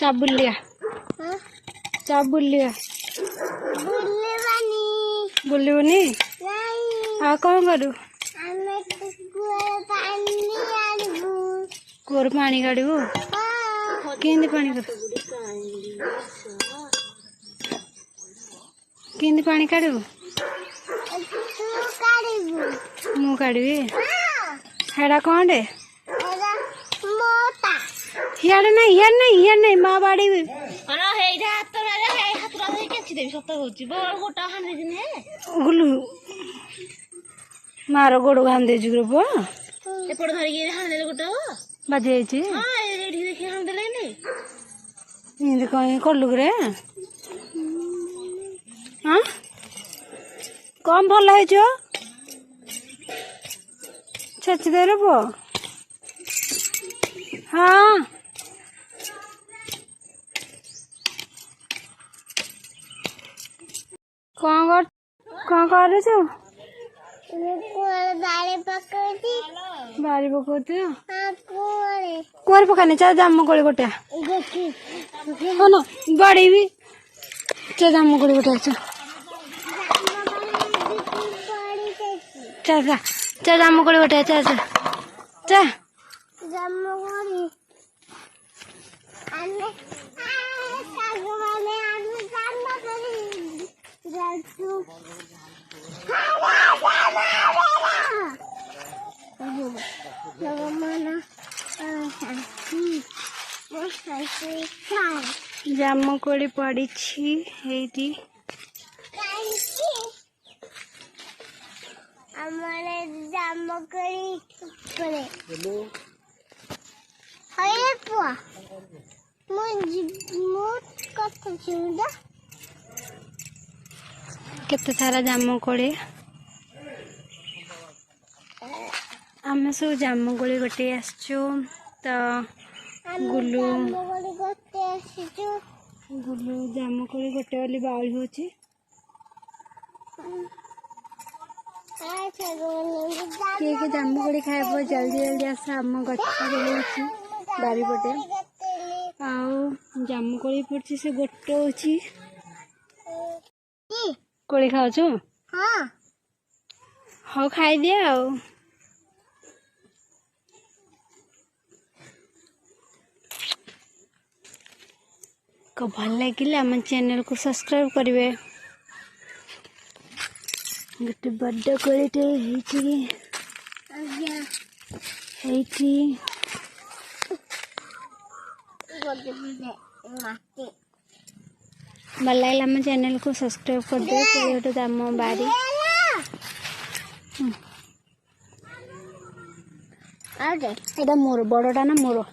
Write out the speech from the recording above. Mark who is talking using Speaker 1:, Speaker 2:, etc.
Speaker 1: चा बुलिया चा बुलिया बुलिबनी आ कौन करू कोर पानी काढ़ू केंदी पानी कर केंदी पानी काढ़ू मु काढ़ी हेड़ा कौन दे हियाड़े नहीं माँ बाड़ी गुलू मार गोड़ हांदे ग्रुप बाजी कहीं कलु रे हाँ कम भल है छेची दे पो हाँ कौन कर बारी पकौती कुआर पकाने चाहे जाम कोड़ी गोटे हाँ ना बड़ी भी चाहे जाम कोड़ी गोटे चाहे जाम कोड़ी गोटे चाहे जामुकोड़ी पड़ी केते सारा जामुकोड़ी आम सब जामुकोड़ी गोटे आसचु तो गुलू जामुकोड़ी गोटे वाली बाउल हो जामुकोड़ी खाए जल्दी जल्दी आस आम गछ बारी पटे आउ जामुकोड़ी पड़ी से गोटे अच्छी कोड़ी खाऊ हाँ खाई दिया को भल लगे आम चैनल को सब्सक्राइब करेंगे गोटे बड़ कोड़ीटे भल लगे आम चैनल को सब्सक्राइब कर दे गोटे आम बारी एटा मोर बड़टा ना मोर